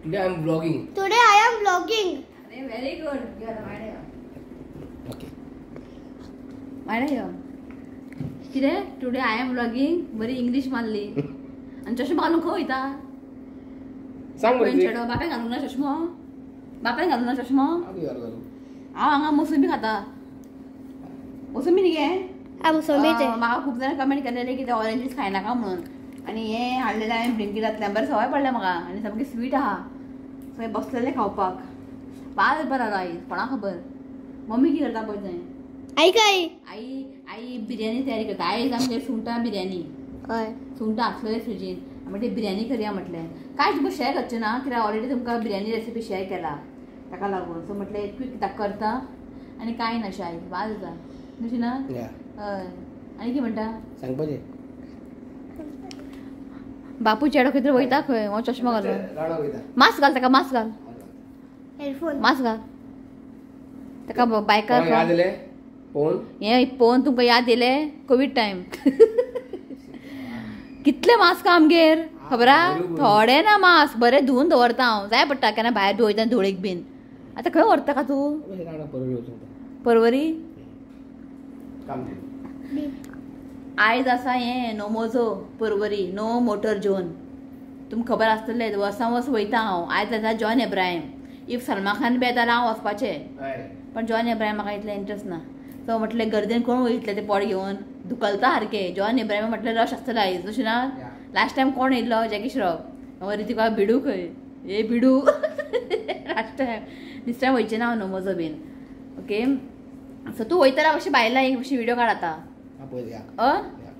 Today I am vlogging. Today I am vlogging. अरे very good. माडे Okay. यो कितें today I am vlogging. बरी English मारली आनी चश्मा घालून खंय वयता? सांग बरं ते. चेडो बापाय घालूंक ना चश्मो? बापाय घालूंक ना चश्मो? आधी घालू. हांव हांगा मोसंबी खाता. मोसंबी न्ही गे? मोसंबीचे. म्हाका खूब जाणां कमेंट केलेले की ते ऑरेंजीस खायनाका म्हणून आनी हे हाडलेले हांवें ब्लिंकिटांतल्यान बरें सवय पडल्या म्हाका आनी सामकें स्वीट आहा सो बसलेले खावपाक. पाल बरो आयज कोणा खबर. मम्मी कितें करता पळय थंय. आई काय? आई आई बिर्याणी तयारी करता. आयज आमचे सुंगटां बिर्याणी. हय. सुंगटां आसलेले फ्रिजीन म्हटलें बिर्याणी करया म्हटलें. कांय तुमकां शेअर करचें ना कित्याक ऑलरेडी तुमकां बिर्याणी रेसिपी शेअर केला ताका लागून. सो म्हटलें क्वीक करता आनी कांय ना अशें आयज वाज जाता तशी ना. हय. आनी कितें म्हणटा सांगपाचें. बापू चेडो खंय तरी वयता खंय हो चश्मा घालून. राडा वयता. मास्क घाल ताका मास्क घाल. हेडफोन. मास्क घाल ताका बायकार याद दिले फोन. हे पळोवन तुमकां याद येयले कोवीड टायम. कितले मास्क आमगेर खबर आहा? थोडे ना मास्क बरें धुवन दवरता हांव. जाय पडटा केन्ना भायर धुवयता धुळेक बीन. आतां खंय व्हरता का तूं? राडा परवरी वचूंक. परवरी. काम दे. आयज आसा हें नोमोजो परवरी नो मोटर झोन. तुमकां खबर आसतलें वर्सां वर्स वयता हांव. आयज आसा John Abraham. If Salman Khan बी येता जाल्यार हांव वचपाचें पण जॉन एब्राहिम म्हाका इतलें इंट्रस्ट ना. सो म्हटलें गर्देन कोण वयतले ते पोड घेवन दुखलता सारकें. जॉन एब्राहिम म्हटलें रश आसतलो आयज तशें ना. लास्ट टायम कोण येयल्लो जॅकी श्रॉफ. वरी तुका भिडू खंय ए भिडू. लास्ट टायम दिस टायम वयचें ना हांव नोमोजो बीन. ओके सो तूं वयतला मातशें बायलां एक मातशी व्हिडिओ काड आतां.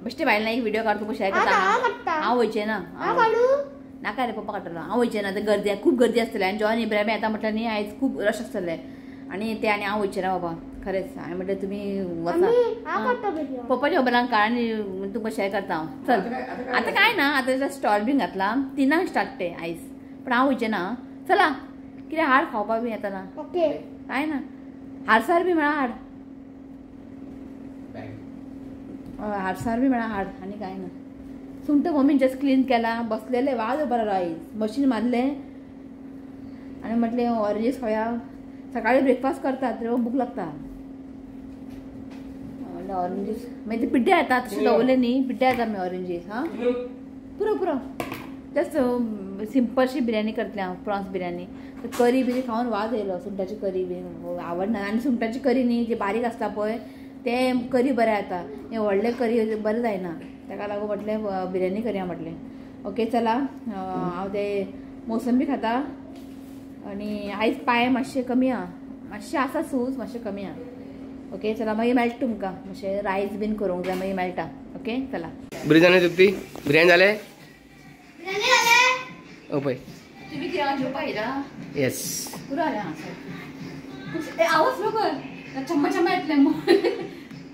बेश्टे बायलां एक व्हिडिओ काड तुका शेअर करता. हांव वयचें ना. नाका रे पप्पा काडटलो. हांव वयचें ना. गर्दी खूब गर्दी आसतलें आनी जॉन इब्राहिम येता म्हटल्यार न्ही आयज खूब रश आसतलें आनी ते आनी हांव वयचें ना बाबा खरेंच. हांवें म्हटलें तुमी वचा पप्पाच्या मोबायलान काड आनी तुमकां शेअर करता हांव. चल आतां कांय ना. आतां स्टॉल बीन घातला 3 स्टार्ट ते आयज पण हांव वयचें ना. चला कितें हाड खावपाक बी येता ना. ओके. कांय ना. हाडसार बी मेळा हाड. हाडसार बी मेळा हाड आनी कांय ना. सुंगटां मम्मीन जस्ट क्लीन केला बसलेले वाज बरो आयज मशीन मारलें आनी म्हटलें ऑरेंजीस खावया. सकाळीं ब्रेकफास्ट करतात तेन्ना भूक लागता. म्हणलें ऑरेंजीस मागीर ते पिड्ड्यार येता तशें दवरलें न्ही पिड्ड्यार येता मागीर ऑरेंजीस. हां पुरो पुरो जस्ट सिंपलशी बिर्याणी करतलें हांव. प्रॉन्स बिर्याणी करी बिरी खावन वाज येयलो. सुंगटाची करी बी आवडना. आनी सुंगटाची करी न्ही जी बारीक आसता पळय ते करी बरें येता. हें व्हडले करी बरें जायना ताका लागून म्हटलें बिर्याणी करया म्हटलें. ओके चला हांव ते मोसंबी खाता आनी आयज पांय मातशे कमी आहा. मातशें आसा सूज मातशें कमी आहा. ओके चला मागीर मेळटा तुमकां मातशें रायस बीन करूंक जाय मागीर मेळटा. ओके चला. बरी जालें तुका ती बिर्याणी जालें. ओ पळय तुमी कितें जेवपाक येयला? येस. पुरो जालें हांव. आवज नो कर चम्मा चम्मा येतलें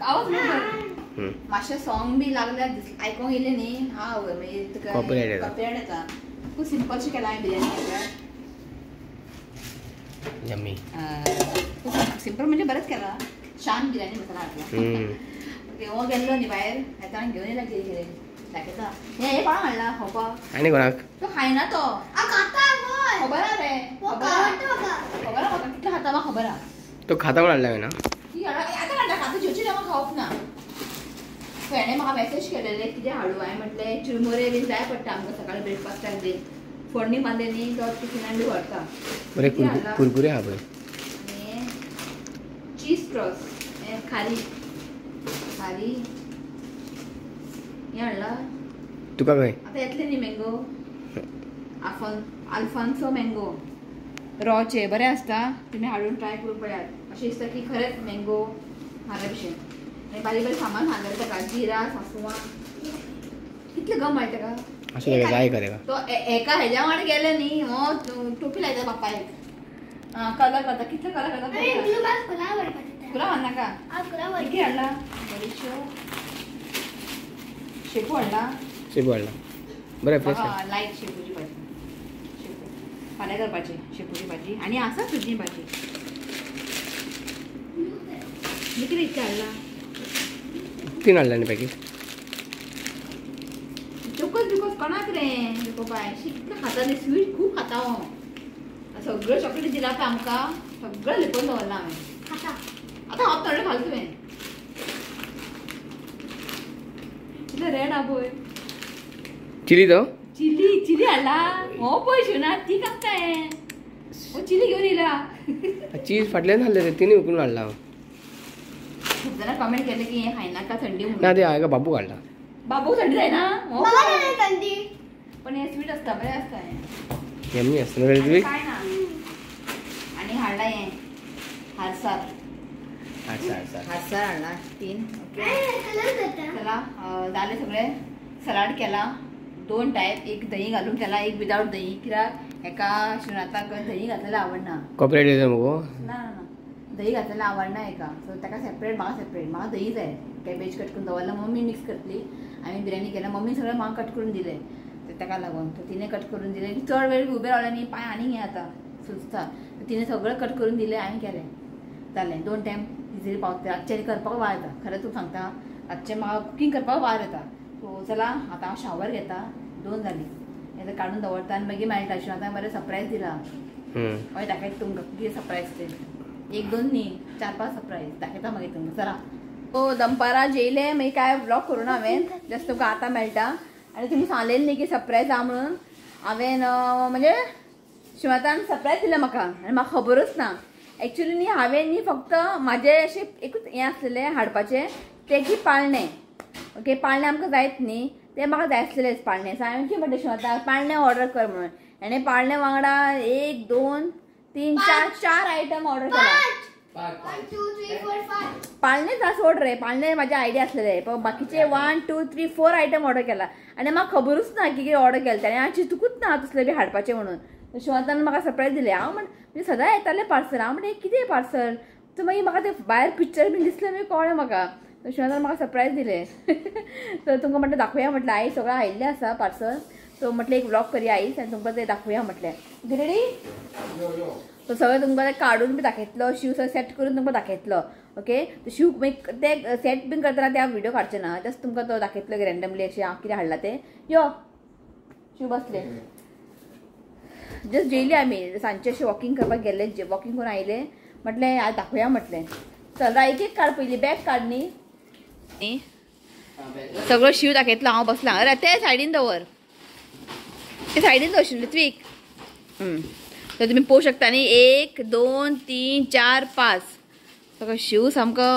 आवज नो कर. मातशें सॉंग बी लागल्यार आयकोंक येयलें न्ही. हांव मागीर तुका कॉपीरायट येता. खूब सिंपलशी केला हांवें बिर्याणी. यम्मी. सिंपल म्हणजे बरेंच केला. शान बिर्याणी मसाला हाडला. हो गेल्लो न्ही भायर येताना घेवन येयला कितें कितें दाखयता. हे कोणाक हाडला खावपाक? आनी कोणाक? तो खायना तो. खबर आहा रे. खबर आहा म्हाका कितले खाता म्हाका खबर आहा. तो खाता म्हण हाडला ना. आतां हाडला खाता जेवची म्हाका खावप ना. फ्रेंडे म्हाका मॅसेज केलेले कितें हाडू. हांवें म्हटलें चिरमुरे बीन जाय पडटा आमकां सकाळीं ब्रेकफास्टाक बीन. फोडणी मारले न्ही तो टिफिनान बी व्हरता. बरे कुरकुरे आहा पळय. आनी चीज क्रॉस हें खारी खारी हें हाडला. तुका खंय? आतां येतले न्ही मँगो आल्फान्सो मँगो रॉचे बरें आसता. तुमी हाडून ट्राय करून पळयात. अशें दिसता की खरेंच मँगो हाडल्या भशेन. आनी बारीक बारीक सामान हाडलेलें ताका जिरा सांसवां कितले गम आहाय ताका. अशें जाय का ताका. तो एका हेज्या वांगडा गेले न्ही हो टोपी लायता बापायक. कलर करता कितले कलर करता. तुला हाडनाका. कितें हाडला? बडीशो शेपू हाडला. शेपू हाडला. बरें फ्रेश. लायट शेपूची भाजी. शेपू फाल्यां करपाची शेपूची भाजी आनी आसा तुजी भाजी. कितें इतकें हाडला? 3 हाडला न्ही पॅकेट. चोकोस बिकोस कोणाक रे बाय कितलें खाता न्ही स्वीट खूब खाता हांव. सगळं चॉकलेट दिला आता आमकां सगळं लिपून दवरला हांवें खाता आतां हांव थोडे घाल तुवें कितले रेड हा पळय चिली तो चिली चिली हाडला हो पळय शिवना ती काय हो चिली घेऊन येयला चीज फाटल्यान हाडले ते तिने विकून हाडला हांव खूप जाणां कमेंट केले की हे खायनाका थंडी ना म्हणून ते हांगा बाबू काडला बाबू थंडी जायना हो मला पळय. नाही थंडी पण हे स्वीट असता बरें असता हें यम्मी असतं ना रे काय ना आणि हाडला हें हारसार हारसार हाडला 3 ओके चला जाले सगळे सलाड केला 2 टायप एक दही घालून केला एक विदाउट दही कित्याक एका शिवराताक दही घातलेलें आवडना कॉपरेट येता मगो ना दही घातलेलें आवडना एका सो ताका सेपरेट म्हाका दही जाय कॅबेज कट करून दवरला मम्मी मिक्स करतली हांवें बिर्याणी केल्या मम्मी सगळें म्हाका कट करून दिलें ताका लागून तिने कट करून दिलें चड वेळ उबे रावले न्ही पांय आनी हें जाता सुचता तिने सगळें कट करून दिलें हांवें केलें जालें 2 टायम इजिली पावता रातचें करपाक वाज येता खरें तूं सांगता रातचें म्हाका कुकींग करपाक वाज येता सो चला आतां हांव शावर घेता 2 जालीं हें काडून दवरता आनी मागीर मेळटा शिवाय आतां बरें सरप्रायज दिला हय दाखयता तुमकां कितें सरप्रायज तें 1-2 न्ही 4-5 सरप्रायज दाखयता मागीर तुमकां चला सो दनपारां जेयलें मागीर काय व्लॉग करूं हांवें जस्ट तुमकां आतां मेळटा आनी तुमी सांगलेलें न्ही की सरप्रायज आहा म्हणून हांवें म्हणजे शिवातान सरप्रायज दिलें म्हाका आनी म्हाका खबरूच ना एक्चुली न्ही हांवें न्ही फक्त म्हाजें अशें एकूच हें आसलेलें हाडपाचें तें की पाळणें ओके पाळणें आमकां जायत न्ही तें म्हाका जाय आसलेलें पाळणें सो हांवें कितें म्हणलें शिवाताक पाळणें ऑर्डर कर म्हणून आनी पाळणें वांगडा 1 2 3 4 आयटम ऑर्डर केला 1 2 3 4 5 पाळणेच सोड रे पाळणे माझे आयडिया असलेले पण बाकीचे 1 2 3 4 आयटम ऑर्डर केला आणि म्हाका खबरूच ना की ऑर्डर केलें ताणें हांव चिंतूकूच ना तसलें बी हाडपाचें म्हणून शिवातान म्हाका सरप्रायज दिलें हांव म्हणजे सदां येतालें पार्सल हांव म्हणजे कितें पार्सल सो मागीर म्हाका तें भायर पिक्चर बीन दिसलें मागीर कळ्ळें म्हाका शिवातान म्हाका सरप्रायज दिलें सो तुमकां म्हटलें दाखोवया म्हटलें आई सगळें आयिल्लें आसा पार्सल सो म्हटलें एक व्लॉग करुया आईच आनी तुमकां तें दाखोवया म्हटलें रेडी तो सगळें तुमकां ते काडून बी दाखयतलो शू सेट करून तुमकां दाखयतलो ओके शू ते सेट बीन करतना ते हांव व्हिडिओ काडचे ना जस्ट तुमकां तो दाखयतलो रँडमली अशें हांव कितें हाडला तें यो शू बसले जस्ट जेयली आमी सांजचे अशें वॉकिंग करपाक गेल्ले वॉकिंग करून आयले म्हटलें आज दाखोवया म्हटलें चल एक एक काड पयली बॅग काड न्ही सगळो शू दाखयतलो हांव बसलां अरे ते सायडीन दवर ते सायडीन दवरशिल्लें त्वीक तर तुम्ही पळोवंक शकता न्ही 1 2 3 4 5 सगळो शू सामको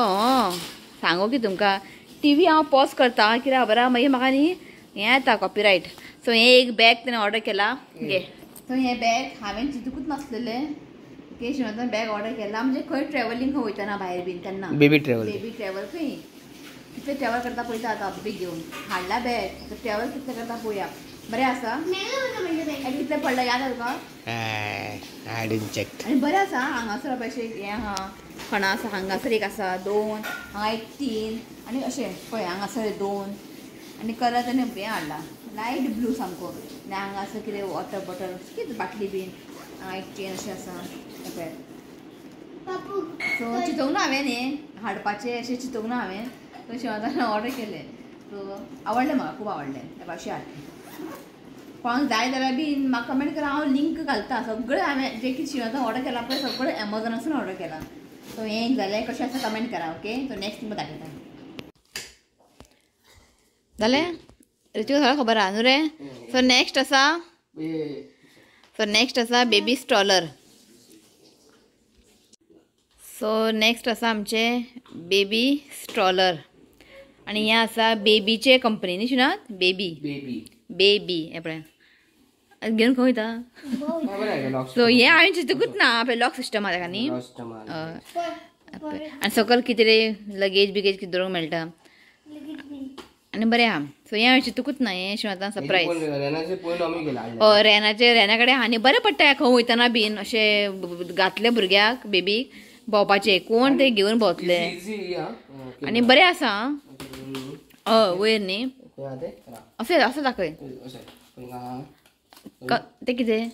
सांगू की तुमकां टीव्ही हांव पॉज करता कित्याक खबर आहा मागीर म्हाका न्ही हें येता कॉपीरायट सो हें एक बॅग तेणें ऑर्डर केला घे सो हें बॅग हांवें चिंतूकूच नासलेलें ओके शिवातान बॅग ऑर्डर केला म्हणजे खंय ट्रॅव्हलिंग खंय वयतना भायर बीन तेन्ना बेबी ट्रॅव्हल खंय कितले ट्रॅव्हल करता पळयता आतां बेग घेवन हाडला बॅग ट्रॅव्हल कितले करता पळोवया बरें आसा आनी कितले पडला याद आसा तुका आनी बरें आसा हांगासर अशें हें आहा खणा आसा हांगासर एक आसा 2 हांगा एक 3 आनी अशें पळय हांगासर 2 आनी कलर ताणें हें हाडला लायट ब्लू सामको आनी हांगासर कितें वॉटर बॉटल कितें बाटली बीन हांगा एक चेन अशें आसा पळय सो चिंतूंक ना हांवें न्ही हाडपाचें अशें चिंतूंक ना हांवें तशें आतां ऑर्डर केलें सो आवडलें म्हाका खूब आवडलें त्या अशें हाडलें कोणाक जाय जाल्यार बीन म्हाका कमेंट करा हांव लिंक घालता सगळें हांवें जें कितें शिवातान ऑर्डर केलां पळय सगळें एमेझॉनासून ऑर्डर केलां सो हें एक जालें कशें आसा कमेंट करा ओके सो नेक्स्ट तुमकां दाखयता जालें ऋतू सगळें खबर आहा न्हू रे सो नेक्स्ट आसा बेबी स्ट्रॉलर सो नेक्स्ट आसा आमचें बेबी स्ट्रॉलर आनी हें आसा बेबीचे कंपनी न्ही शिनात बेबी हे पळय घेवन खंय वयता सो हें हांवें चिंतूकूच ना आपलें लॉक सिस्टम आहा ताका न्ही आनी सकयल कितें रे लगेज बिगेज कितें दवरूंक मेळटा आनी बरें आहा सो हें हांवें चिंतूकूच ना हें शिवातान सरप्रायज रेना कडेन आहा आनी बरें पडटा खंय वयतना बीन अशें घातलें भुरग्याक बेबीक भोंवपाचें कोण तें घेवन भोंवतले आनी बरें आसा हय वयर न्ही असं दाखय ते कितें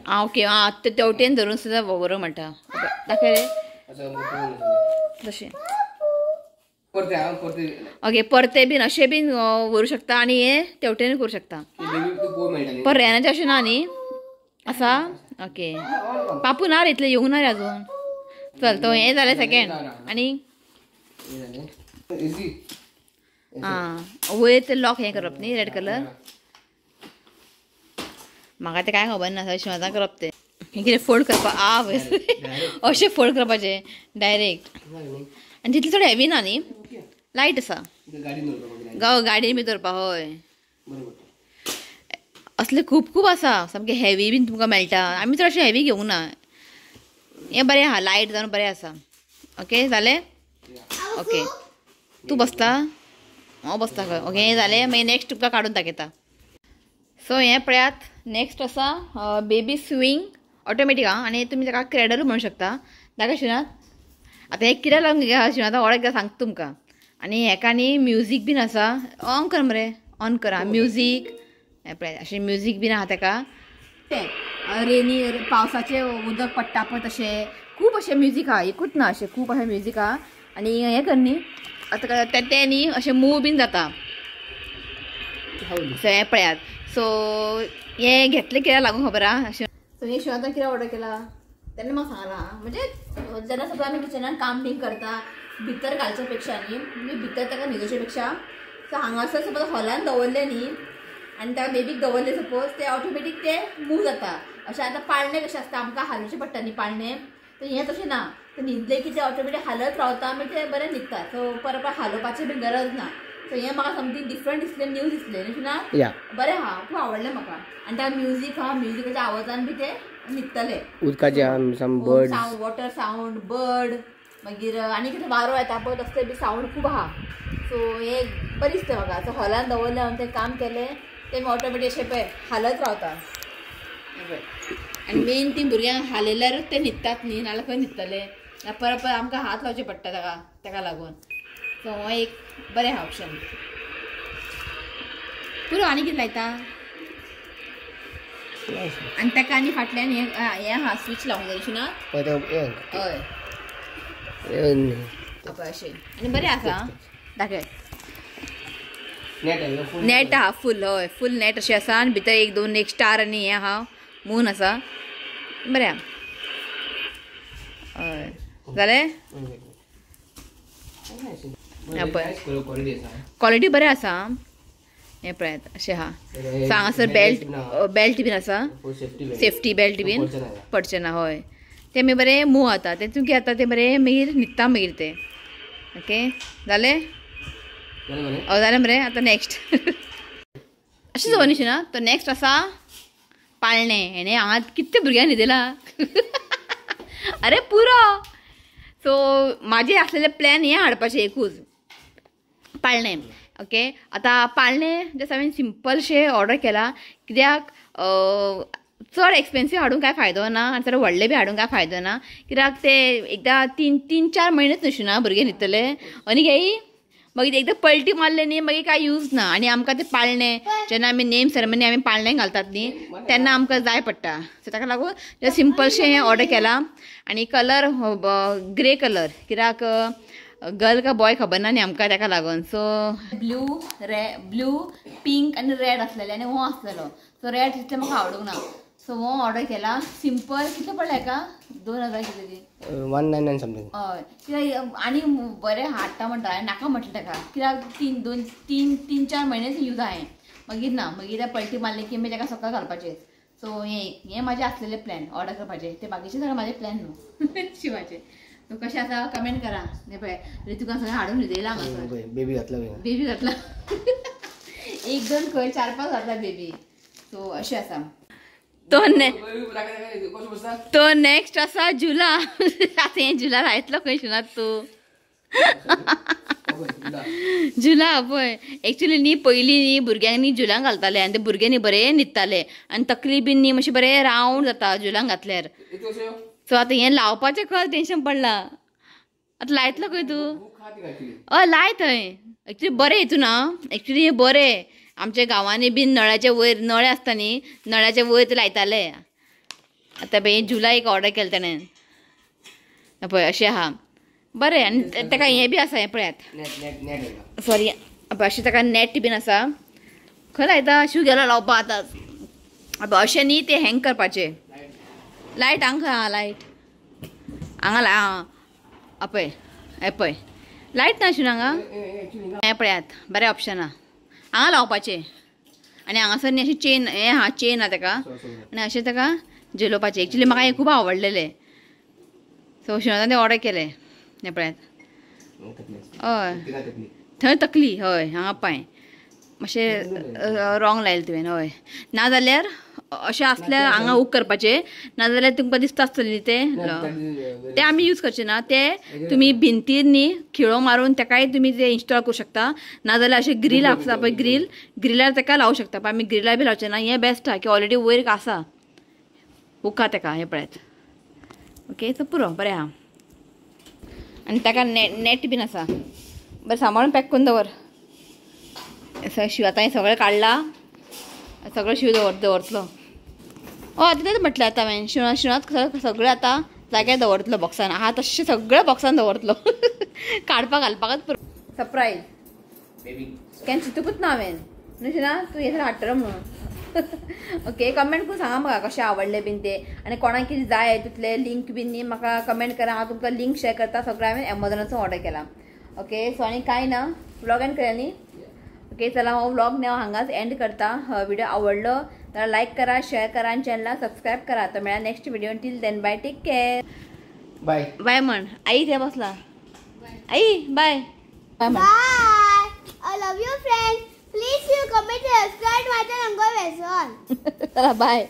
आं ओके आं ते तेवटेन धरून सुद्दां बरो म्हणटा दाखय रे तशें परते हांव परते ओके परते बीन अशें बीन व्हरू शकता आनी हे तेवटेन करूं शकता बेबी तू पोव मेळटा पर रेनाचें अशें ना न्ही आसा ओके पापू ना रे इतलें येवंक ना रे अजून चल तो हें जालें सेकेंड आनी इजी आं वयर ते लॉक हें करप न्ही रेड कलर म्हाका तें कांय खबर ना शिवाजा करप तें हें कितें फोल्ड करपाक अशें फोल्ड करपाचें डायरेक्ट आनी तितलें चड हेवी ना न्ही लायट आसा गाडी दवरपाक गाडयेन बी दवरपा हय बरोबर असले खूब खूब आसा सामकें हेवी बीन तुमकां मेळटा आमी चड अशें हेवी घेवंक ना हें बरें आहा लायट जावन बरें आसा ओके जालें ओके तूं बसता हांव बसता खंय ओके हें जालें मागीर नेक्स्ट तुका काडून दाखयता सो हें पळयात नेक्स्ट आसा बेबी स्विंग ऑटोमॅटीक आहा आनी तुमी ताका क्रेडल म्हणूं शकता दाखय शिवनाथ आतां हें कित्याक लागून घे शिवनाथ ऑर्डर कित्याक सांगता तुमकां आनी हेका न्ही म्युजीक बीन आसा ऑन कर मरे ऑन करा म्युजीक हें पळय अशें म्युजीक बीन आहा ताका तें रेनी पावसाचें उदक पडटा पळय तशें खूब अशें म्युजीक आहा एकूच ना अशें खूब अशें म्युजीक आहा आनी हें कर न्ही आतां तें न्ही अशें मूव बीन जाता सो हें पळयात सो हें घेतलें कित्याक लागून खबर आहा अशें सो हें शिवनाथान कित्याक ऑर्डर केला तेन्ना म्हाका सांगला म्हणजे जेन्ना सपोज आमी किचनान काम बीन करता भितर घालच्या पेक्षा न्ही म्हणजे भितर ताका न्हिदोवचे पेक्षा सो हांगासर सपोज हॉलान दवरलें न्ही आनी ताका बेबीक दवरलें सपोज ते ऑटोमॅटीक ते मूव जाता अशें आतां पाळणे कशें आसता आमकां हालोवचें पडटा न्ही पाळणे तर हें तशें ना ते न्हिदले की ते ऑटोमॅटीक हालत रावता मागीर ते बरें न्हिदता सो परत हालोवपाची बी गरज ना सो हें म्हाका समथींग डिफरंट दिसलें न्यू दिसलें न्ही ना बरें आहा खूब आवडलें म्हाका आनी त्या म्युजीक आहा म्युजिकाच्या आवाजान बी ते न्हिदतले उदकाचे बर्ड वॉटर सावंड बर्ड मागीर आनी कितें वारो येता पळय तसले बी सावंड खूब आहा सो हें बरें दिसता म्हाका सो हॉलान दवरलें हांवें तें काम केलें तें ऑटोमॅटीक अशें पळय हालत रावता आनी मेन ती भुरग्यांक हालयल्यारूच ते न्हिदतात न्ही नाल्यार खंय न्हिदतले परत आमकां हात लावचे पडटा ताका लागून सो हो एक बरें आहा ऑप्शन पुरो आनी कितें लायता आनी ताका आनी फाटल्यान हें आहा स्विच लावंक जाय अशी ना हय पळय अशें आनी बरें आसा दाखय नेट आहा फूल हय फूल नेट अशें आसा आनी भितर एक स्टार आनी हें आहा मून आसा बरें आहा हय जालें क्वॉलिटी बरें आसा हें पळयात अशें आहा हांगासर बेल्ट बीन आसा सेफ्टी बेल्ट बीन पडचें ना हय तें मागीर बरें मूव जाता तें तुमचें आतां तें बरें मागीर न्हिदता मागीर तें ओके जालें जालें मरे आतां नेक्स्ट अशें जवळ ना तो नेक्स्ट आसा पाळणें हेणें हांगा कितले भुरग्यांक न्हिदला अरे पुरो सो म्हाजें आसलेलें प्लॅन हें हाडपाचें एकूच पाळणें ओके आतां पाळणें जस्ट हांवें सिंपलशें ऑर्डर केला कित्याक चड एक्सपेन्सीव हाडूंक कांय फायदो ना आनी चड व्हडलें बी हाडूंक कांय फायदो ना कित्याक ते एकदां 3-4 म्हयनेच न्हू ना भुरगे न्हिदतले आनी घेयी मागीर एकदां पलटी मारले न्ही मागीर कांय यूज ना आनी आमकां ते पाळणें जेन्ना आमी नेम सेरेमनी आमी पाळणें घालतात न्ही तेन्ना आमकां जाय पडटा सो ताका लागून सिंपलशें हें ऑर्डर केलां आनी कलर ग्रे कलर कित्याक गर्ल का बॉय खबर ना न्ही आमकां ताका लागून सो ब्लू पिंक आनी रेड आसलेले आनी हो आसलेलो सो रेड तितलें म्हाका आवडूंक ना सो हो ऑर्डर केला सिंपल कितलें पडलें हेका 2000 कितें ती 199 समथींग हय कित्याक आनी बरें हाडटा म्हणटा नाका म्हटलें ताका कित्याक 3-4 म्हयनेच यूज हांवें मागीर ना मागीर त्या पलटी मारले की मागीर ताका सकाळ घालपाचें सो हें म्हाजें आसलेलें प्लॅन ऑर्डर करपाचें ते बाकीचे सगळें म्हाजे प्लॅन न्हू शिवाचे सो कशें आसा कमेंट करा हें पळय ऋतुका सगळें हाडून न्हिदयला हांगासर बेबी घातला एक दोन खंय 4-5 घातला बेबी सो अशें आसा तो नेक्स्ट आसा जुला आतां हें जुला लायतलो खंय शिवनाथ तूं जुला पळय एक्चुली न्ही पयलीं न्ही भुरग्यांक न्ही जुलांक घालताले आनी ते भुरगे न्ही बरें न्हिदताले आनी तकली बीन न्ही मातशें बरें रावंड जाता जुलांक घातल्यार सो आतां हें लावपाचें खंय टेंशन पडलां आतां लायतलो खंय तूं हय लाय थंय एक्चुली बरें हितून आं एक्चुली हें बरें आमच्या गांवांनी बीन नळ्याच्या वयर नळे आसता न्ही नळ्याच्या वयर ते लायताले आतां पळय जुलाय एक ऑर्डर केलें ताणें पळय अशें आहा बरें आनी ताका हें बी आसा हें पळयात नेट नेट नेट येयला. सॉरी अशें ताका नेट बीन आसा खंय लायता शिव गेलो लावपा आतां अशें न्ही ते हँग करपाचे लायट हांगा खंय लायट हांगा पळय हें पळय लायट ना शिव हांगा हें पळयात बरें ऑप्शन आहा हांगा लावपाचें आनी हांगासर न्ही अशी चेन हें आहा चेन आहा ताका आनी अशें ताका झेलोवपाचें एक्चुली म्हाका हें खूब आवडलेलें सो शिवनान तें ऑर्डर केलें हें पळयात हय थंय तकली हय हांगा पांय मातशें रॉंग लायलें तुवें हय नाजाल्यार अशें आसल्यार हांगा हूक करपाचें नाजाल्यार तुमकां दिसता आसतलें तें आमी यूज करचें ना तें तुमी भिंतीर न्ही खिळो मारून ताकाय तुमी तें इन्स्टॉल करूं शकता नाजाल्यार अशें ग्रील आसता पळय ग्रिलार ताका लावं शकता पण आमी ग्रिलार बी लावचें ना हें बेस्ट आहा की ऑलरेडी वयर आसा हुका ताका हें पळयात ओके सो पुरो बरें आहा आनी ताका नेट बीन आसा बरें सांबाळून पॅक करून दवर शिव आतां हें सगळें काडला सगळें शिव दवरतलो हय तेंच म्हटलें आतां हांवें शिवनाथ सगळें आतां जाग्यार दवरतलो बॉक्सान आहा तशें सगळें बॉक्सान दवरतलो काडपाक घालपाकच पुरो सरप्रायज केन्ना चिंतूकूच ना हांवें न्हू ना तूं हें हाडटलो म्हणून ओके कमेंट करून सांगा म्हाका कशें आवडलें बीन तें आनी कोणाक कितें जाय तितले लिंक बीन न्ही म्हाका कमेंट करा हांव तुमकां लिंक शेअर करता सगळें हांवें एमेझॉनाचो ऑर्डर केला ओके सो आनी कांय ना व्लॉग एंड करूया न्ही ओके चला हो व्लॉग न्ही हांव हांगाच एंड करता व्हिडिओ आवडलो जाल्यार लायक करा शेअर करा आनी चॅनलाक सबस्क्रायब करा तर मेळ्या next video till then bye take care bye bye म्हण आई थंय बसला आई बाय बाय म्हण Bye. I love you, friends. Please do comment and subscribe my channel. चला बाय